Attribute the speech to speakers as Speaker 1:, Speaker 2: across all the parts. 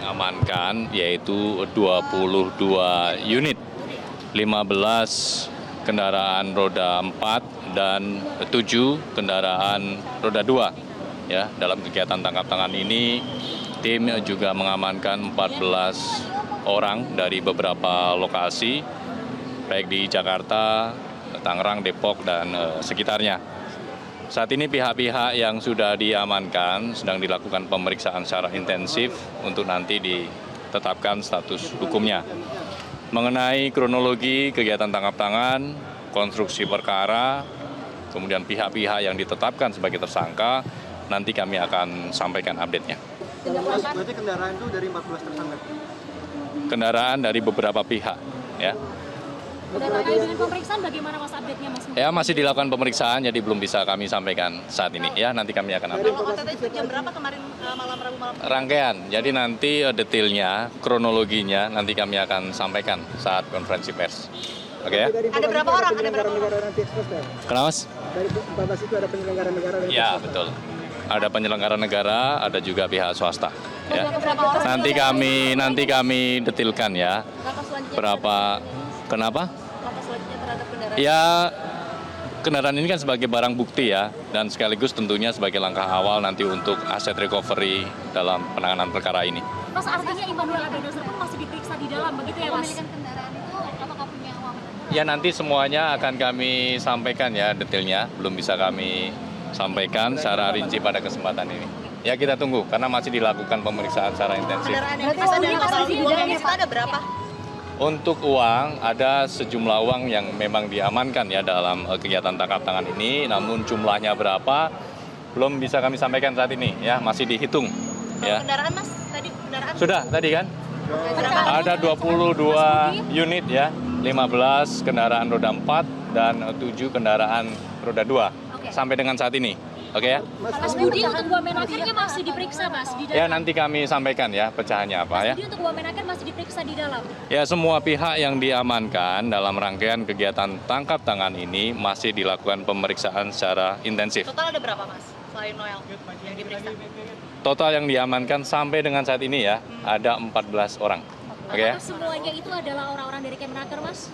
Speaker 1: amankan, yaitu 22 unit, 15 kendaraan roda 4 dan 7 kendaraan roda 2. Ya, dalam kegiatan tangkap tangan ini, tim juga mengamankan 14 orang dari beberapa lokasi, baik di Jakarta, Tangerang, Depok, dan sekitarnya. Saat ini pihak-pihak yang sudah diamankan sedang dilakukan pemeriksaan secara intensif untuk nanti ditetapkan status hukumnya. Mengenai kronologi kegiatan tangkap tangan, konstruksi perkara, kemudian pihak-pihak yang ditetapkan sebagai tersangka, nanti kami akan sampaikan update-nya.
Speaker 2: Berarti kendaraan itu dari 14 tersangka?
Speaker 1: Kendaraan dari beberapa pihak, ya.
Speaker 3: Terkait dengan pemeriksaan bagaimana Mas update-nya Mas?
Speaker 1: Ya, masih dilakukan pemeriksaan, jadi belum bisa kami sampaikan saat ini. Ya, nanti kami akan update.
Speaker 4: Kalau OTT itu jam berapa kemarin Rabu malam?
Speaker 1: Rangkaian, jadi nanti detailnya, kronologinya nanti kami akan sampaikan saat konferensi pers. Oke ya?
Speaker 4: Ada berapa orang? Ada berapa
Speaker 2: negara nanti ekspos kan?
Speaker 1: Kenapa, Mas?
Speaker 2: Dari 14 itu ada penyelenggara negara.
Speaker 1: Ya, betul. Ada penyelenggara negara, ada juga pihak swasta. Ya.
Speaker 4: Berapa orang?
Speaker 1: Nanti kami detailkan ya.
Speaker 4: Langkah selanjutnya
Speaker 1: Berapa? Kenapa?
Speaker 4: Langkah selanjutnya terhadap kendaraan.
Speaker 1: Ya, kendaraan ini kan sebagai barang bukti ya, dan sekaligus tentunya sebagai langkah awal nanti untuk aset recovery dalam penanganan perkara ini.
Speaker 3: Mas, artinya Immanuel Ebenezer pun masih diperiksa di dalam, begitu ya Mas?
Speaker 4: Pemilikan kendaraan itu apakah punya uang?
Speaker 1: Ya, nanti semuanya akan kami sampaikan ya detailnya, belum bisa kami sampaikan secara rinci pada kesempatan ini. Ya, kita tunggu karena masih dilakukan pemeriksaan secara intensif.
Speaker 4: Kendaraan yang diperiksa dan total uang yang disita ada berapa?
Speaker 1: Untuk uang, ada sejumlah uang yang memang diamankan ya dalam kegiatan tangkap tangan ini, namun jumlahnya berapa belum bisa kami sampaikan saat ini ya, masih dihitung ya.
Speaker 4: Kendaraan Mas, tadi kendaraan
Speaker 1: Sudah tadi kan?
Speaker 4: berapa?
Speaker 1: Ada 22 unit ya, 15 kendaraan roda 4 dan 7 kendaraan roda 2 sampai dengan saat ini. Oke ya?
Speaker 3: Mas Budi, untuk Wamenakernya masih diperiksa Mas di
Speaker 1: Ya,
Speaker 3: dalam?
Speaker 1: nanti kami sampaikan ya pecahannya apa ya.
Speaker 3: Mas Budi, untuk Wamenaker masih diperiksa di dalam?
Speaker 1: Ya, semua pihak yang diamankan dalam rangkaian kegiatan tangkap tangan ini masih dilakukan pemeriksaan secara intensif.
Speaker 4: Total ada berapa Mas? Selain Noel yang diperiksa.
Speaker 1: Total yang diamankan sampai dengan saat ini ya, ada 14 orang. Oke ya?
Speaker 3: Apakah semuanya itu adalah orang-orang dari Kemenaker Mas?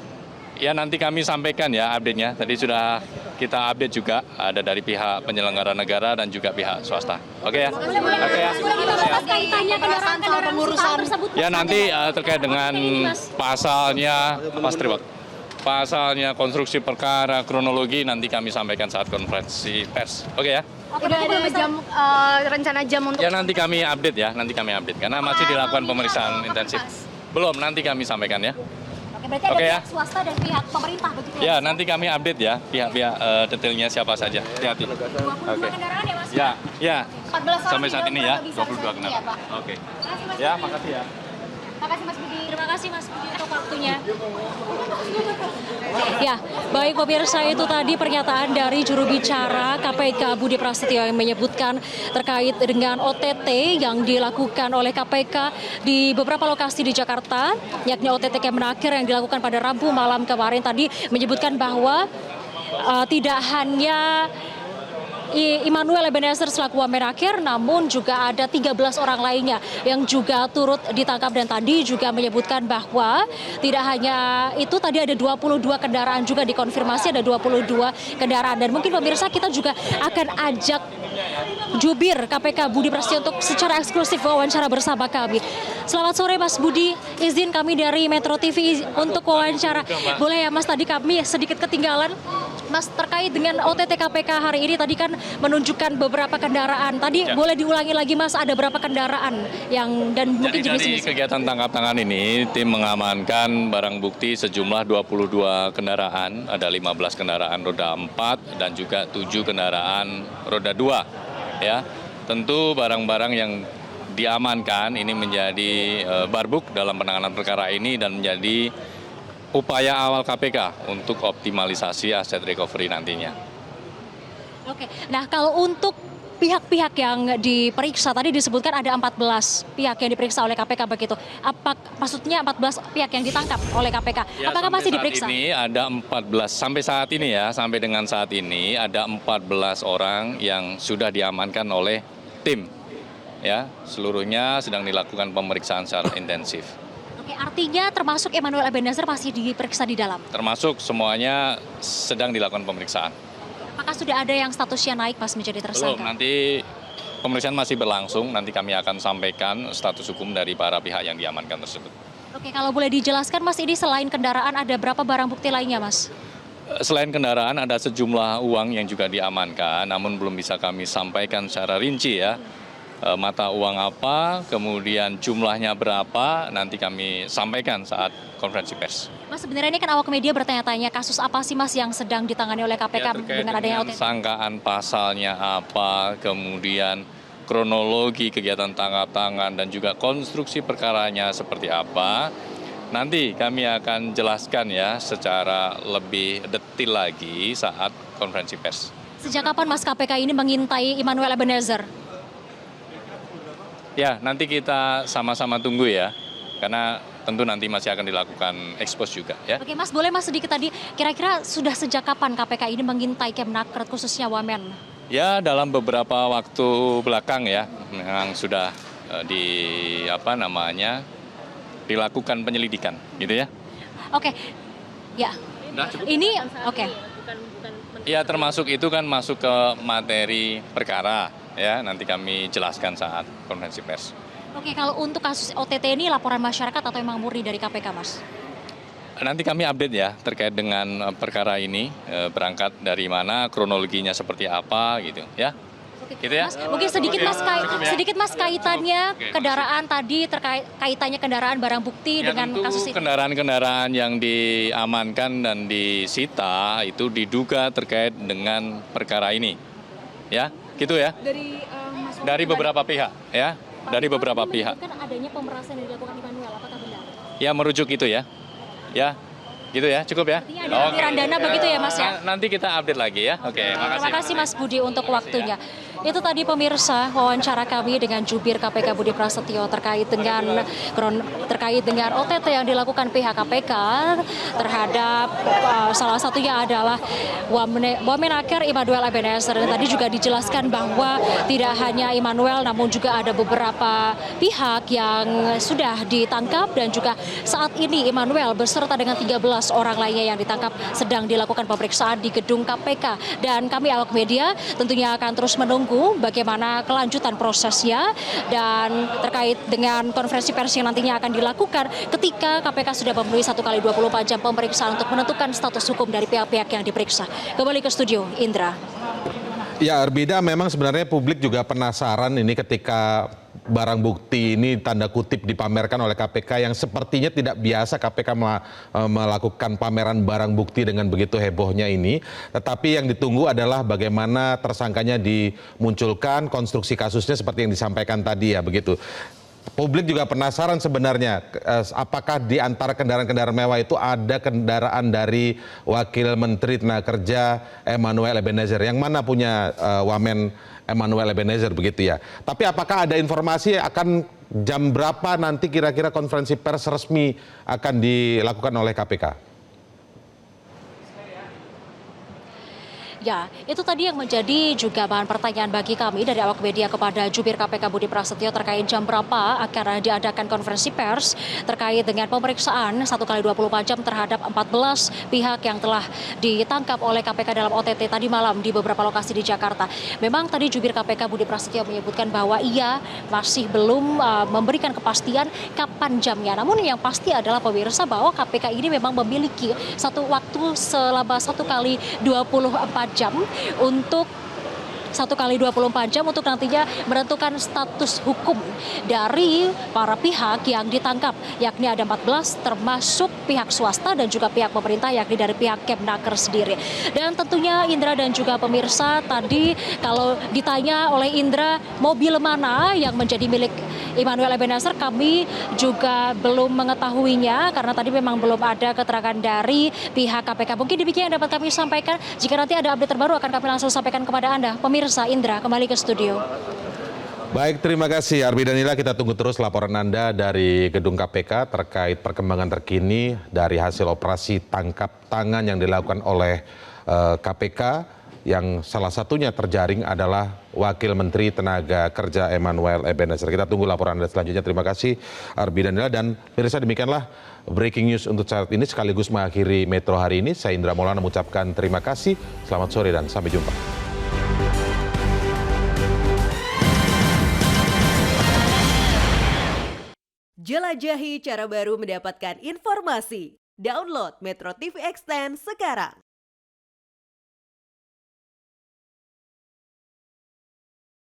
Speaker 1: Ya, nanti kami sampaikan ya update-nya. Tadi sudah kita update juga, ada dari pihak penyelenggara negara dan juga pihak swasta. Oke ya? Oke ya?
Speaker 3: Kaitannya kendaraan pengurusan tersebut?
Speaker 1: Ya, nanti terkait dengan pasalnya, Mas Tribak, pasalnya, konstruksi perkara, kronologi nanti kami sampaikan saat konferensi pers. Oke ya?
Speaker 4: Udah ada jam rencana jam untuk
Speaker 1: Ya, nanti kami update ya, nanti kami update karena masih dilakukan pemeriksaan intensif. Belum, nanti kami sampaikan ya.
Speaker 3: Oke, berarti ada
Speaker 1: Oke, ya.
Speaker 3: pihak swasta dan pihak pemerintah begitu
Speaker 1: Ya, nanti kami update ya pihak-pihak detailnya siapa saja. Hati-hati.
Speaker 3: 22
Speaker 1: Oke.
Speaker 3: kendaraan ya Mas?
Speaker 1: Ya, ya.
Speaker 4: 14 orang
Speaker 1: Sampai saat
Speaker 4: di
Speaker 1: ini
Speaker 4: dalam
Speaker 1: ya,
Speaker 4: kurang lebih
Speaker 1: 22
Speaker 4: saat ini ya,
Speaker 1: kendaraan.
Speaker 4: Pak.
Speaker 1: Oke.
Speaker 3: Terima kasih Mas
Speaker 1: Ya,
Speaker 3: Budi.
Speaker 1: makasih ya.
Speaker 4: Makasih Mas Budi.
Speaker 3: Terima kasih Mas Budi untuk waktunya. Ya, baik pemirsa, itu tadi pernyataan dari juru bicara KPK Budi Prasetyo yang menyebutkan terkait dengan OTT yang dilakukan oleh KPK di beberapa lokasi di Jakarta, yakni OTT Kemenaker yang dilakukan pada Rabu malam kemarin. Tadi menyebutkan bahwa tidak hanya Immanuel Ebenezer selaku Wamenaker, namun juga ada 13 orang lainnya yang juga turut ditangkap, dan tadi juga menyebutkan bahwa tidak hanya itu, tadi ada 22 kendaraan juga dikonfirmasi, ada 22 kendaraan. Dan mungkin pemirsa, kita juga akan ajak jubir KPK Budi Prasetyo untuk secara eksklusif wawancara bersama kami. Selamat sore Mas Budi, izin kami dari Metro TV untuk wawancara. Boleh ya Mas, tadi kami sedikit ketinggalan Mas terkait dengan OTT KPK hari ini, tadi kan menunjukkan beberapa kendaraan. Tadi
Speaker 1: Ya.
Speaker 3: boleh diulangi lagi Mas, ada berapa kendaraan yang dan mungkin
Speaker 1: Jadi dari
Speaker 3: jenis-jenis?
Speaker 1: kegiatan tangkap tangan ini, tim mengamankan barang bukti sejumlah 22 kendaraan, ada 15 kendaraan roda 4 dan juga 7 kendaraan roda 2. Ya, tentu barang-barang yang diamankan ini menjadi barbuk dalam penanganan perkara ini dan menjadi upaya awal KPK untuk optimalisasi aset recovery nantinya.
Speaker 3: Oke, nah kalau untuk pihak-pihak yang diperiksa, tadi disebutkan ada 14 pihak yang diperiksa oleh KPK begitu. Maksudnya 14 pihak yang ditangkap oleh KPK.
Speaker 1: Ya,
Speaker 3: Apakah masih diperiksa?
Speaker 1: Saat ini ada 14, sampai saat ini ya, sampai dengan saat ini ada 14 orang yang sudah diamankan oleh tim. ya, seluruhnya sedang dilakukan pemeriksaan secara intensif.
Speaker 3: Oke, artinya termasuk Emmanuel Ebenezer masih diperiksa di dalam?
Speaker 1: Termasuk semuanya sedang dilakukan pemeriksaan.
Speaker 3: Apakah sudah ada yang statusnya naik Mas menjadi
Speaker 1: Belum,
Speaker 3: tersangka?
Speaker 1: nanti pemeriksaan masih berlangsung, nanti kami akan sampaikan status hukum dari para pihak yang diamankan tersebut.
Speaker 3: Oke, kalau boleh dijelaskan Mas, ini selain kendaraan ada berapa barang bukti lainnya Mas?
Speaker 1: Selain kendaraan ada sejumlah uang yang juga diamankan, namun belum bisa kami sampaikan secara rinci ya. Mata uang apa, kemudian jumlahnya berapa, nanti kami sampaikan saat konferensi pers.
Speaker 3: Mas, sebenarnya ini kan awak media bertanya-tanya kasus apa sih Mas yang sedang ditangani oleh KPK
Speaker 1: Ya, terkait
Speaker 3: dengan adanya OTT?
Speaker 1: sangkaan pasalnya apa, kemudian kronologi kegiatan tangkap tangan dan juga konstruksi perkaranya seperti apa. Nanti kami akan jelaskan ya secara lebih detail lagi saat konferensi pers.
Speaker 3: Sejak kapan Mas KPK ini mengintai Emmanuel Ebenezer?
Speaker 1: Ya, nanti kita sama-sama tunggu ya, karena tentu nanti masih akan dilakukan ekspos juga ya.
Speaker 3: Oke Mas, boleh Mas sedikit tadi, kira-kira sudah sejak kapan KPK ini mengintai Kemnaker khususnya Wamen?
Speaker 1: Ya, dalam beberapa waktu belakang ya, memang sudah dilakukan penyelidikan, gitu ya.
Speaker 3: Oke, ya.
Speaker 1: Nah, cukup.
Speaker 3: Ini, oke.
Speaker 1: Ya, termasuk itu kan masuk ke materi perkara ya, nanti kami jelaskan saat konferensi pers.
Speaker 3: Oke, kalau untuk kasus OTT ini laporan masyarakat atau memang murni dari KPK Mas?
Speaker 1: Nanti kami update ya terkait dengan perkara ini, berangkat dari mana, kronologinya seperti apa gitu ya.
Speaker 3: Oke,
Speaker 1: Gitu ya.
Speaker 3: Mas, mungkin sedikit Mas, sedikit Mas kaitannya
Speaker 1: Oke,
Speaker 3: kendaraan tadi terkait kaitannya kendaraan barang bukti
Speaker 1: Ya,
Speaker 3: dengan
Speaker 1: tentu
Speaker 3: kasus ini.
Speaker 1: kendaraan-kendaraan yang diamankan dan disita itu diduga terkait dengan perkara ini. Ya, gitu ya. Dari beberapa pihak ya. Dari beberapa pihak.
Speaker 3: Kan adanya pemerasan yang dilakukan Emmanuel, apakah benar?
Speaker 1: Ya, merujuk itu ya. Ya, gitu ya, cukup ya.
Speaker 3: Artinya ada aliran dana begitu ya Mas ya?
Speaker 1: Nanti kita update lagi ya. Oke, makasih.
Speaker 3: Terima kasih Mas Budi untuk waktunya. Itu tadi pemirsa wawancara kami dengan jubir KPK Budi Prasetyo terkait dengan OTT yang dilakukan pihak KPK terhadap salah satunya adalah Wamenaker Emmanuel Ebenezer. Dan tadi juga dijelaskan bahwa tidak hanya Emmanuel namun juga ada beberapa pihak yang sudah ditangkap dan juga saat ini Emmanuel beserta dengan 13 orang lainnya yang ditangkap sedang dilakukan pemeriksaan di gedung KPK. Dan kami awak media tentunya akan terus menunggu bagaimana kelanjutan prosesnya dan terkait dengan konferensi pers yang nantinya akan dilakukan ketika KPK sudah memenuhi 1 kali 24 jam pemeriksaan untuk menentukan status hukum dari pihak-pihak yang diperiksa. Kembali ke studio, Indra.
Speaker 5: Ya, Arbida, memang sebenarnya publik juga penasaran ini ketika barang bukti ini tanda kutip dipamerkan oleh KPK yang sepertinya tidak biasa KPK melakukan pameran barang bukti dengan begitu hebohnya ini. Tetapi yang ditunggu adalah bagaimana tersangkanya dimunculkan, konstruksi kasusnya seperti yang disampaikan tadi ya, begitu. Publik juga penasaran sebenarnya apakah di antara kendaraan-kendaraan mewah itu ada kendaraan dari Wakil Menteri Tenaga Kerja Emmanuel Ebenezer yang mana punya Wamen Emmanuel Ebenezer begitu ya. Tapi apakah ada informasi akan jam berapa nanti kira-kira konferensi pers resmi akan dilakukan oleh KPK?
Speaker 3: Ya, itu tadi yang menjadi juga bahan pertanyaan bagi kami dari awak media kepada jubir KPK Budi Prasetyo terkait jam berapa akan diadakan konferensi pers terkait dengan pemeriksaan 1 kali 24 jam terhadap 14 pihak yang telah ditangkap oleh KPK dalam OTT tadi malam di beberapa lokasi di Jakarta. Memang tadi jubir KPK Budi Prasetyo menyebutkan bahwa ia masih belum memberikan kepastian kapan jamnya. Namun yang pasti adalah pemirsa bahwa KPK ini memang memiliki satu waktu selama 1 kali 24 jam untuk 1 kali 24 jam untuk nantinya menentukan status hukum dari para pihak yang ditangkap, yakni ada 14 termasuk pihak swasta dan juga pihak pemerintah yakni dari pihak Kemnaker sendiri. Dan tentunya Indra dan juga pemirsa tadi kalau ditanya oleh Indra mobil mana yang menjadi milik Emmanuel Ebenezer, kami juga belum mengetahuinya karena tadi memang belum ada keterangan dari pihak KPK. Mungkin demikian yang dapat kami sampaikan. Jika nanti ada update terbaru akan kami langsung sampaikan kepada Anda. Pemirsa, Indra, kembali ke studio.
Speaker 5: Baik, terima kasih Arbi Danila. Kita tunggu terus laporan Anda dari gedung KPK terkait perkembangan terkini dari hasil operasi tangkap tangan yang dilakukan oleh KPK yang salah satunya terjaring adalah Wakil Menteri Tenaga Kerja Emmanuel Ebenezer. Kita tunggu laporan Anda selanjutnya. Terima kasih Arbi Danila, dan pemirsa, demikianlah breaking news untuk saat ini sekaligus mengakhiri Metro hari ini. Saya Indra Maulana mengucapkan terima kasih. Selamat sore dan sampai jumpa.
Speaker 6: Jelajahi cara baru mendapatkan informasi. Download Metro TV Extend sekarang.